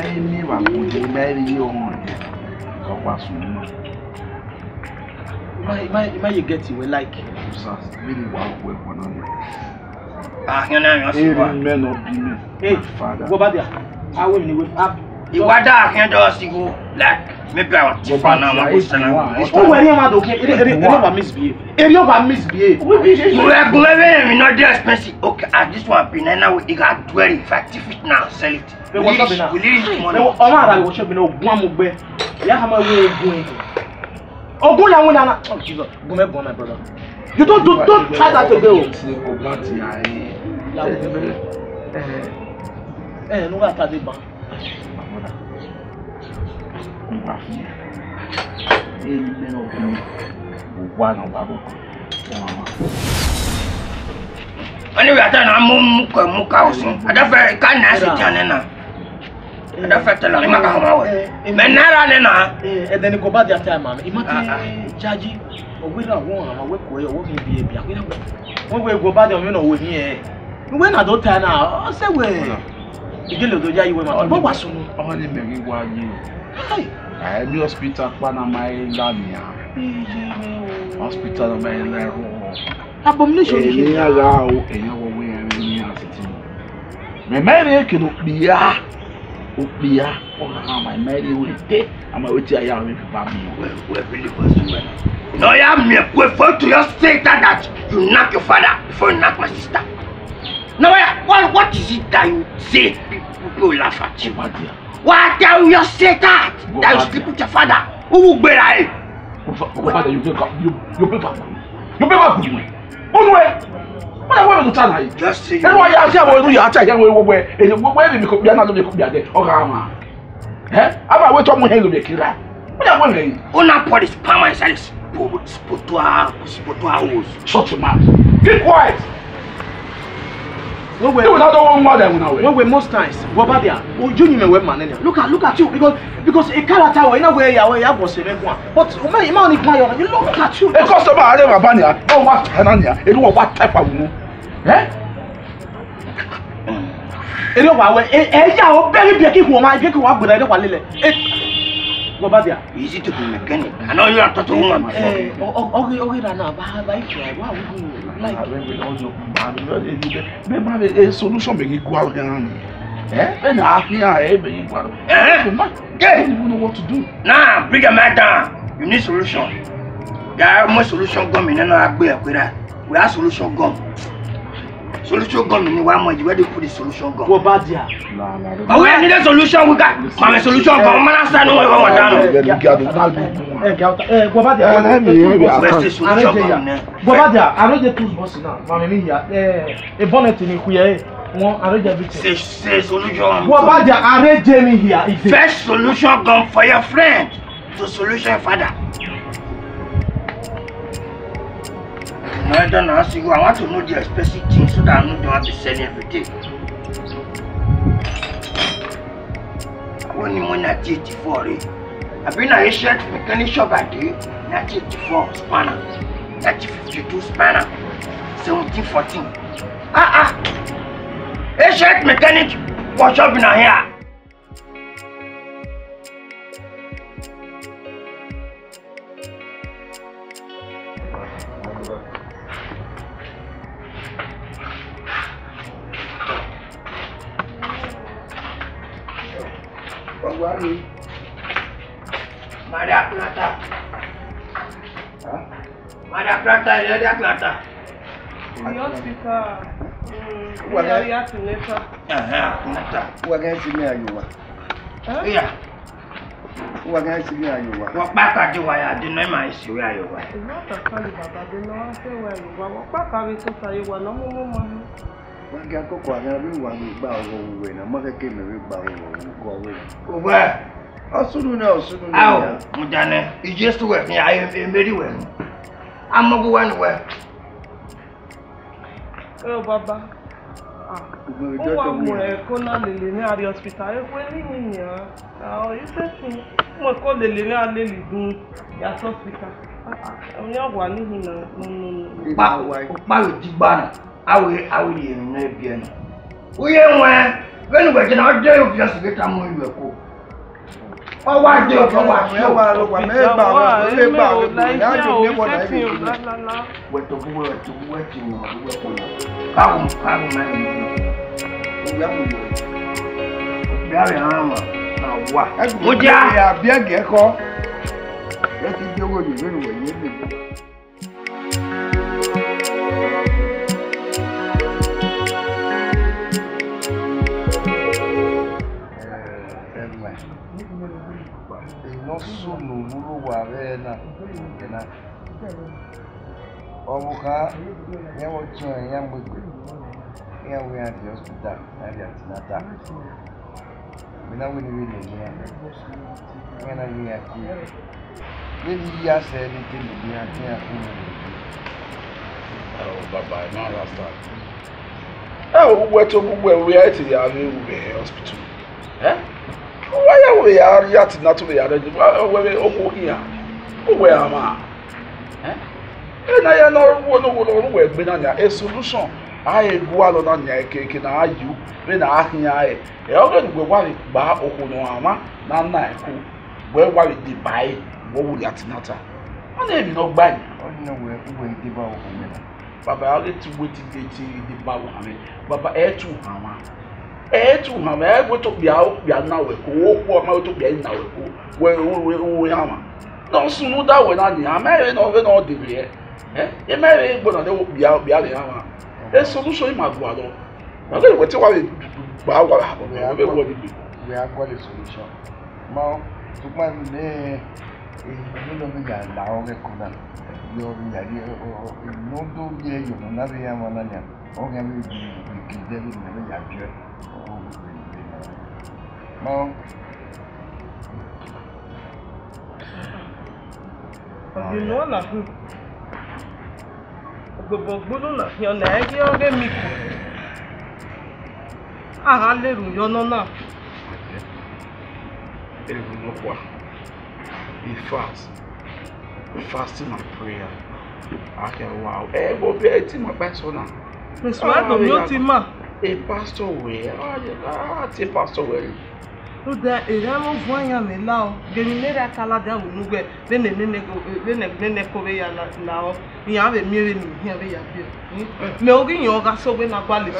me wa marry you on. My you get you like really wow work on it. Hey, go back there. I will anyway. You want that? Can't just go like maybe I want to find out my question. Oh, where am I? Okay, it never misbehave. It never misbehave. You are going not just expensive. Okay, at this one, now you got very effective now. Sell it. We need money. Oh, I will show you no one more. Yeah, how am I going? Oh, go down with oh, Jesus. Go my brother. You don't try that to go. No, I can't do anyway, I don't know muka housing. I don't feel can't ask it now. I don't feel tell him I Menara and then go back that time, man. Imagine Jaji or we don't want to work where you're working be a when we go back, you know, with me. When I don't turn out, I say, well, you get to you what was only making one you. I be hospital, Panama, Lamia. Hospital, my abomination. My marriage cannot be my marriage will take. I'm a witch. I am no, you have me refer to your state that you knock your father before you knock my sister. No, what is it that you say people laugh at you? What tell you say that you sleep with your father? Who will be like? Father, you pick up. You pick up. What I want to tell you? Just say. That's why I say I will do your check and where we could be another there. Oh, Rama. Eh? I'm going to tell you to be killer. What I want to do? Ona pour this palm service. Put shut your mouth. Keep quiet. When we most times go back there, you know man. Look at you because a character in a way I was a one. But you look at you. A customer I never ban ya. Oh what Hanania, it was what type of woman. Eh? It was very big woman, big one, but I don't want to go back there. Easy to be mechanic. I know you are talking woman. Okay, now, like a solution make it go out again. And I don't know what to do. Nah, bring a man down. You need solution. There are more solution coming and I agree with that. We have solution gum. Solution gum in one month. Where do you put the solution gum? Go back there. But we need a solution. We got my solution gum. Man, I stand over one down. Go back there. I don't get two bosses now. Mammy here. A bonnet in here. One arrange everything. Say solution. Go back there. Arrange Jamie here. First solution gum for your friend. To solution father. No, I don't ask you. I want to know the expensive things so that I don't have to sell everything. When you money at 84, I've been a shirt mechanic shop at the 84 spanner, 1952 spanner, 1714. A shirt mechanic workshop in here. Mada Plata. Mada Plata, Mada Plata. The hospital. What are you at later? What can I see me? Yeah. What can I see me? What back at you? I didn't know my issue. Where you were. It's not a funny, but I don't know where you were. What back are we to say you were no more? What can I go for everyone bow away? A mother came and bow away. Where? Also, no, oh, Mudane, you just work me. I am very well. I'm not going anywhere. Oh, Baba. Kona lele ní àrí hospital ẹ pé ní yìnyín àwọn iṣẹ́ tí mo kọ́ lele ní alẹ́ lè dùn yàtọ̀ hospital àwọn yóò wà níhìn náà pa òdìgbà náà àwòrán èèyàn náà bí ẹnu. Uye nwe When we get out there, you just get a more you go. Oh, why do you go? No sunu mulu warena na omuka yawo chon yamwe ya we at the hospital at the antenatal mina we ni ya when we are here when you are saying anything we are here Oh, bye-bye, no last time. Oh, we are at the hospital. Eh? Why are we yet not to be added? Oh, here. Oh, where am I? And I am not one way, but a solution. I go out on your cake and I you, when I hear I. Elgin will worry about Okonoama, Nana, where worry the buy, what would that matter? My name is not bad. oh no we devour Baba, I'll get to wait till the Babu. Baba, air to Hama. Air to Hama, I go to be out, we are now a co-op, to be now where we are. No sooner that when I'm married over all the way. Eh? You marry, but I won't be out the Hama. A solution in my brother. I don't know what you we are quite a solution. Now, to my name, you know me now, no do ye you know na ya mananya o ga mi bi de ni na ya je o ma you know na gbogbo na fi ona e ki o ge mi ku ara le ru yo no na Be fast. Fasting and prayer. Okay, wow. Go be a team of persona. Miss Wado, your team. A pastor way. A pastor way. No, that is a move one young now. Then you never tell her that we know then the Korea now. We have a mirror here. We have Melvin Yoga so when I call it.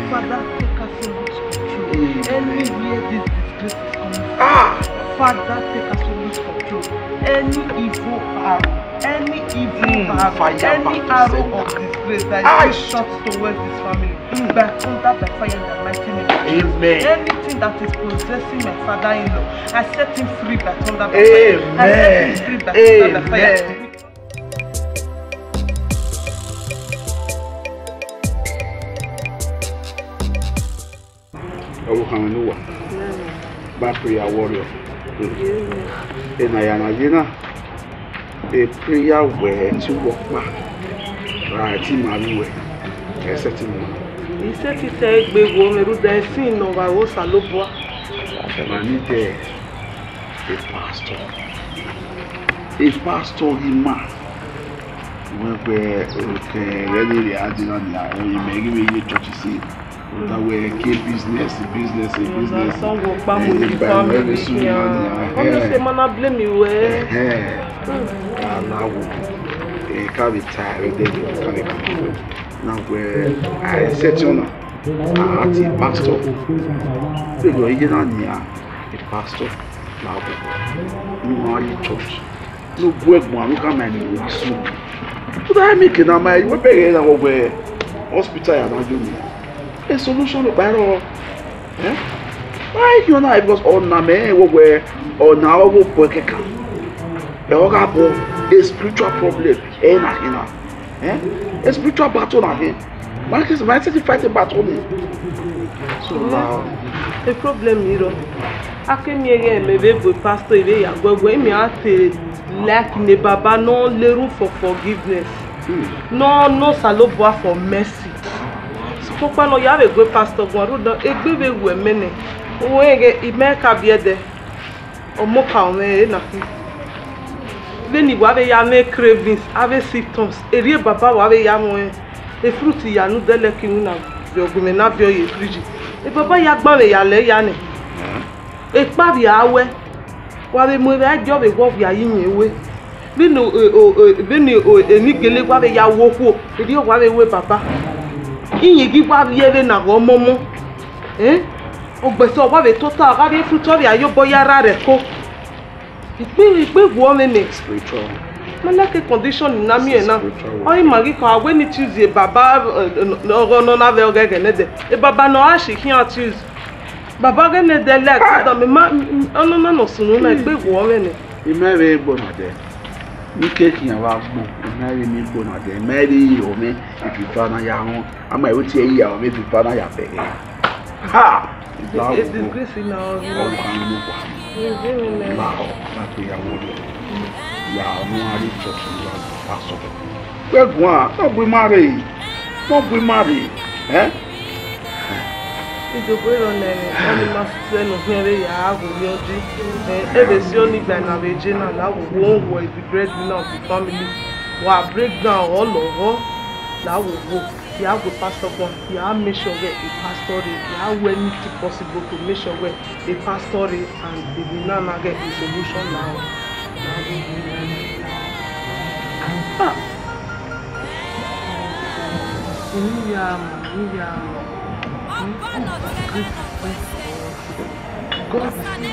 Father, take us in this control. Anywhere this disgrace is coming from. Father, take us in this control. Any evil arrow, any arrow of disgrace that is shot towards this family, by thunder, by fire, in the mighty name of Jesus. Amen. Anything that is possessing my father-in-law, I set him free by thunder, by fire. I set him free by thunder, by fire. Hallelujah. Back prayer warrior. And I am a prayer where to walk back. Right in my way. A certain one. He said he said, "Big woman, who does see no one saloboa." I need a pastor. A pastor, he man. Where really are doing now, you may give me church see. That way, keep business. Some go back with the family. Honestly, man, I blame you. Now, I can't be tired. Now, where I said, you know, I'm a pastor. A pastor. Now, you are church. No work, man. Look at my name. So, but I make it. I'm a very aware hospital. I'm not doing a solution to battle. Why you know because on na me where on now go work a spiritual problem a spiritual battle na here. Man is fight a battle. So now the problem is I came here maybe with pastor ya go me ate like ne baba no leru for forgiveness. No saloboa for mercy. Pourquoi non, il y a un pasteur qui a été mené. Il m'a dit qu'il Veni wave ya me cravings, ave symptoms. Eri baba wave ya mo e fruit ya nu dele kinu na biogume na bio ye friji. E baba ya gba me ya le ya ni. E pa bi awe. Wave mo be ajo be wo ya yin ewe. Veni emi gele wave ya wo ko. Eri wave we baba. Yin gi wave ye na go momo. Ogbeso wave total wave fruit wave ya yo boyara re ko. Ikpe woman spiritual. Malake condition na mi na. Oyi magi ka when it choose baba no na ve ogege ne de. E baba no ashi kian choose. Baba ge ne de like da me ma no no sunu na ikpe woman. Imere gbo na de. Ni keki yan wa gbo. Imere mi gbo na de. Imere o me ififa na ya won. Ama e o ti e ya o me ififa na ya bere. Ha! It's disgrace now. Wow, that's where I want to. Yeah, I'm not ready to pass over. Well, don't be married. Don't be married. Eh? It's a good one. Only master no here. Yeah, we will do. Every single guy na Virginia, na we won't worry. The breadwinner of the family. We break down all over. Now we go. You have to pastor one. You have to make sure that a pastor is. You have to do anything possible to make sure that a pastor is and they will not get a solution now. God is in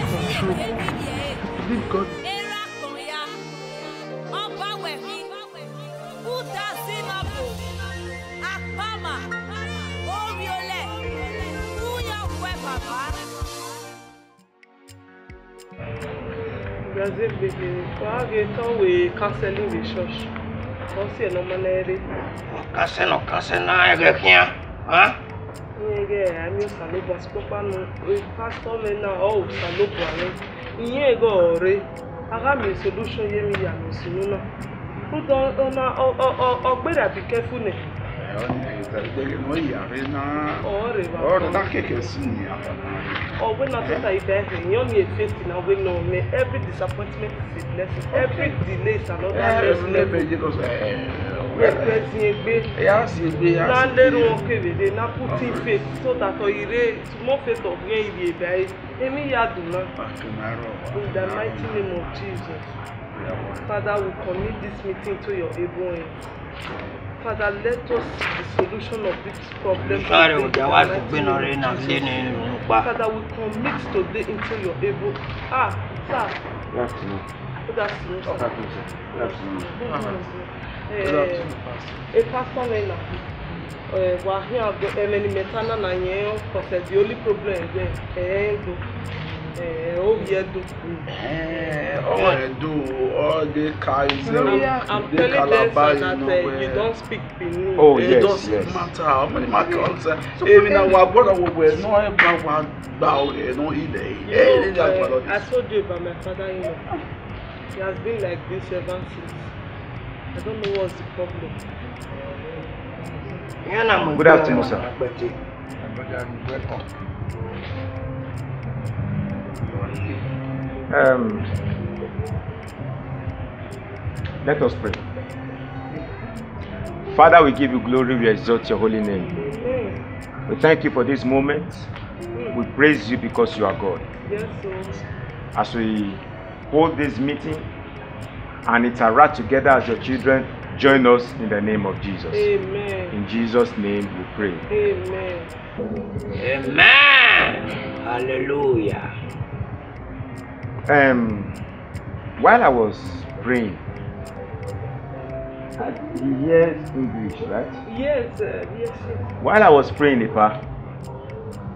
control. Believe God. Brazil baby, for we canceling the church. What's your normal? Cancel na egekia. Huh? Yeah, I'm your salobo spopa no. We pastor me na oh salobo ane. Iye go ore. Aga me solution ye mi ya no sinu na. Put on ogbera be careful ne. Oh, when I thought I died, you only a face now. We know me. Every disappointment is a blessing. Every delay is another blessing. Now putting faith so that more faith of me be in the mighty name of Jesus. Father, we commit this meeting to your able hands. Father, let us see the solution of this problem. Father, we commit today into your able. Sir. Good afternoon. Good afternoon, sir. A pastor now. We're here many metana na yen because the only problem is all the guys. I'm telling them that you don't speak Benin. Oh, yes, it doesn't matter how many markets. Even our brother will know about no either. I told you about my father-in-law. He has been like this ever since. I don't know what's the problem. Good afternoon, sir. Let us pray. Father, we give you glory, we exalt your holy name. We thank you for this moment. We praise you because you are God. Yes, sir. As we hold this meeting and interact together as your children, join us in the name of Jesus. Amen. In Jesus' name we pray. Amen. Amen. Hallelujah. While I was praying, he hears English, right? Yes, sir. Yes, sir. While I was praying, Ipa,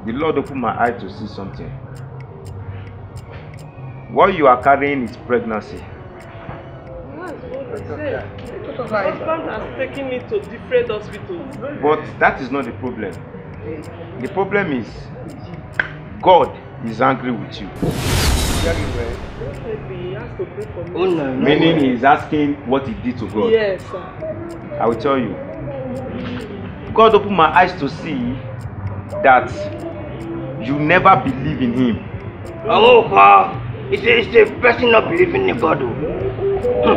the Lord opened my eye to see something. What you are carrying is pregnancy. My husband has taken me to different hospitals. But that is not the problem. The problem is God is angry with you. Definitely, he has to pray for me. Meaning he is asking what he did to God. Yes, sir. I will tell you. God opened my eyes to see that you never believe in him. Oh, it's a person not believing in God.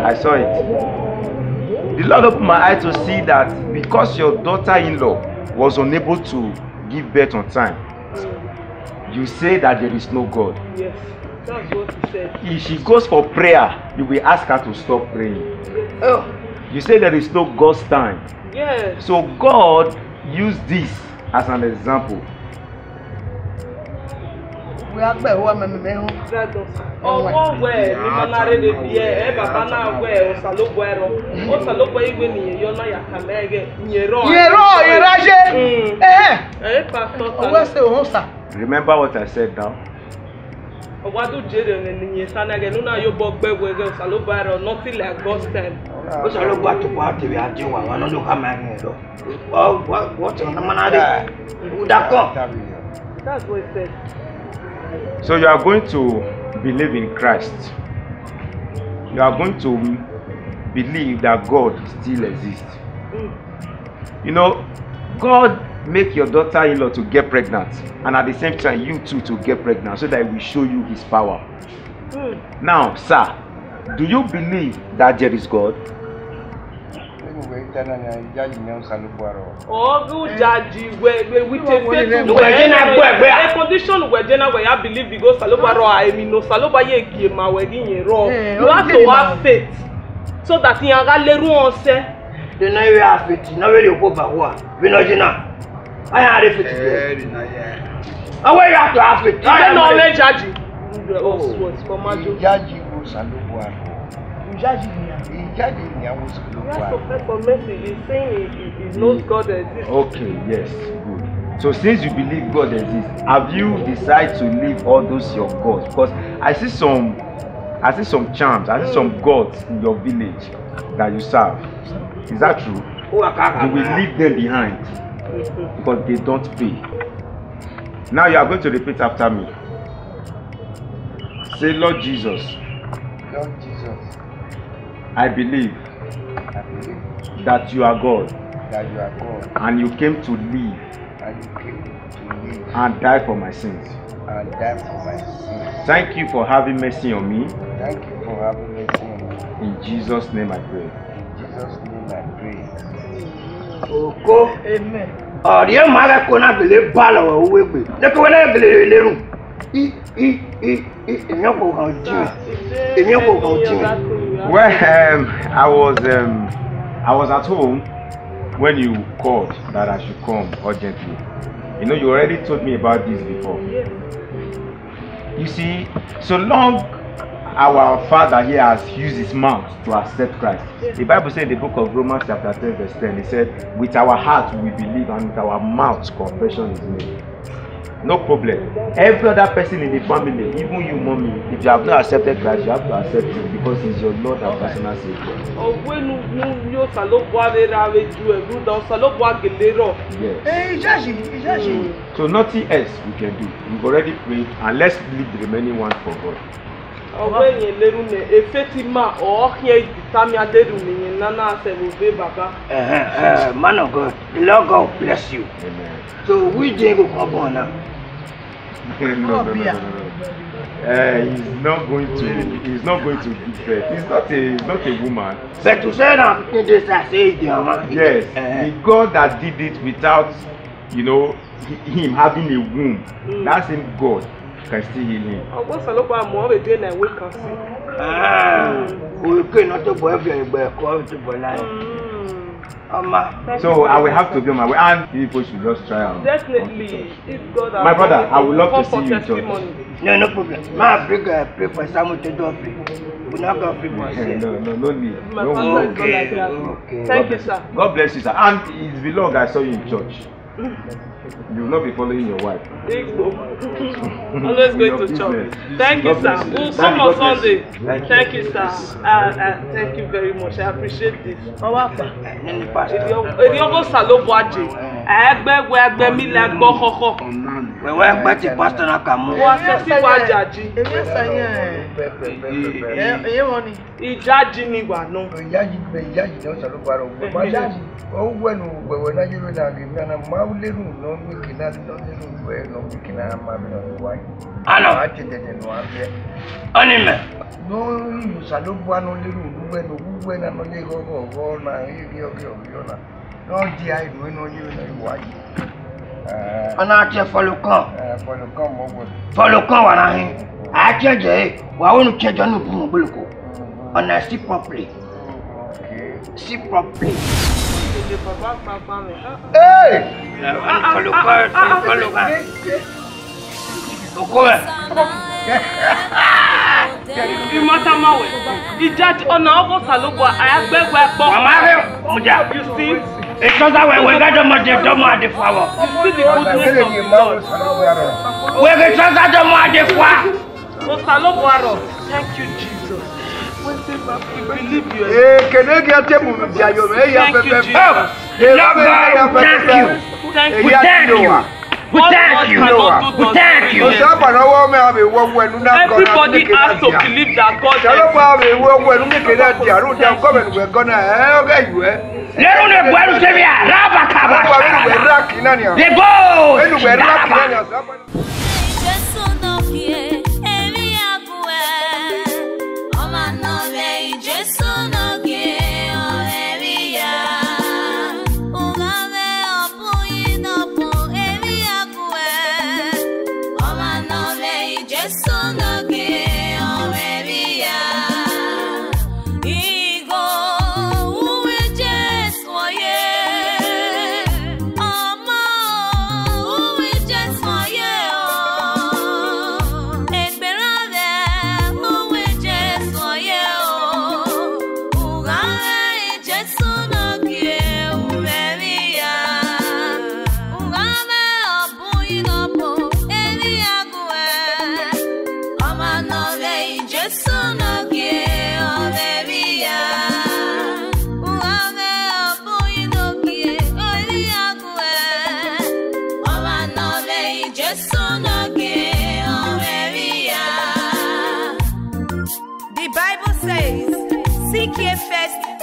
I saw it. The Lord opened my eye to see that because your daughter-in-law was unable to give birth on time, you say that there is no God. Yes, that's what he said. If she goes for prayer, you will ask her to stop praying. Oh. You say there is no God's time. Yes. So God used this as an example. We are better women. Ọwọ́ wẹ̀ ní manare de bie baba náà wẹ̀ ọ̀sàlóbọ̀ ẹ̀rọ ọ̀sàlóbọ̀ ìwé nìyẹn yọ náà yàtà mẹ́gẹ̀ nyẹ̀rọ. Yẹ̀rọ ṣe. Pastor Salo. Owó ṣe òun sà. Remember what I said now? Ọ̀wádùn jẹ́rẹ̀ rẹ̀ nìyẹn sanagẹ̀ nínú ayọ́bọ̀ gbẹ̀wò ẹ̀gẹ̀ ọ̀sàlóbọ̀ ẹ̀rọ nothing like God's time. Ó ṣàlóbọ̀ àtùpọ̀ àtẹ̀wé àdéhùn àwọn ọlọ́dún ká máa ń yẹn lọ. Wọ́n ti ọ̀nà manare. Udakọ̀. That's what he said. So you are going to believe in Christ. You are going to believe that God still exists. You know, God make your daughter-in-law to get pregnant, and at the same time you too to get pregnant, so that he will show you his power. Now, sir, do you believe that there is God? Ogu jaji we take a condition where then we have believe because Salobaro I mean no Saloba ye ma we yin ro. You have to have faith so that in aga leru on se. The na you have faith, na we dey go back wa. We no jina. I have faith. I want you have to have faith. You no le jaji. Jaji go Salobaro. Jaji ni for mercy. He's saying he knows God exists. Okay, yes, good. So since you believe God exists, have you decided to leave all those your gods? Because I see some charms, I see some gods in your village that you serve. Is that true? You will leave them behind because they don't pay. Now you are going to repeat after me. Say, Lord Jesus. Lord Jesus. I believe that you are God. That you are God. And you came to live. And you came to live. And die for my sins. And die for my sins. Thank you for having mercy on me. Thank you for having mercy on me. In Jesus' name I pray. In Jesus' name I pray. Oko. Amen. Ọ̀rẹ́ máa rẹ̀ kó náà gbèlè bá lọ́wọ́ owó ègbè. Lẹ́kọ̀ọ́ wọlé gbèlè lérùn. Èmi kò kàn jí mi. Èmi kò kàn jí mi. Well, I was at home when you called that I should come urgently. You know, you already told me about this before. You see, so long our Father here has used his mouth to accept Christ. The Bible said in the book of Romans chapter 10 verse 10, it said, with our heart we believe and with our mouth confession is made. No problem. Every other person in the family, even you, mommy, if you have not accepted Christ, you have to accept him because he's your Lord and personal Savior. Yes. So nothing else we can do. We've already prayed, and let's leave the remaining one for God. Man of God, the Lord God bless you. Amen. So we didn't go come on now. No. He's not going to give birth. He's not a woman. But to say that this I say yes, the God that did it without, you know, him having a womb, that same God can still heal him. We cannot do everywhere, call to life. So I will have to be on my way, and people should just try out. Definitely, if God my brother, I would love to see you in church. No problem. My brother, pray for someone to do it. We're not going to pray for ourselves. No need. Okay. Thank you, sir. God bless you, sir. And it's the Lord I saw you in church. You will not be following your wife. Always going to church. Thank you, sir. We'll come on Sunday. Thank you, sir. Thank you very much. I appreciate this. Egbe mi la gbo koko. We gbe ti pastor na kamu. Wa se si wa jaji. Eye sanye. Eye woni. Ijaji ni wa no. Ijaji no salo baro. Ba jaji. O wenu we na yiro na bi na ma uleru no mi kina no leru we no mi kina ma bi no wa. Ano. Ati de no abe. Oni me. No yu salo bwa no leru we no we na no le go na yo na. No di ai no no yiro na wa. Ana ati follow kan. Follow kan mo wo. Follow kan wa na hin. A jeje wa wonu chejo nu bu mo buluko. Ona see properly. Okay. See properly. Hey! Follow kan. Okowe. Imatamawe. Ijaji ona ogo salogwa ayagbegwe gbo. Mama re muja. You see? It's not that we got the money to do the flower. You see the goodness of God. We get the money for. Thank you, Jesus. We believe you. Thank you, Jesus. Thank you. Thank We you. thank you. We thank you. We thank you. Everybody has to believe that God exists.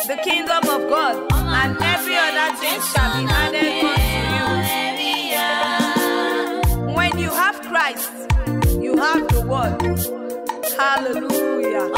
The kingdom of God, and every other thing shall be added unto you. When you have Christ, you have the word. Hallelujah.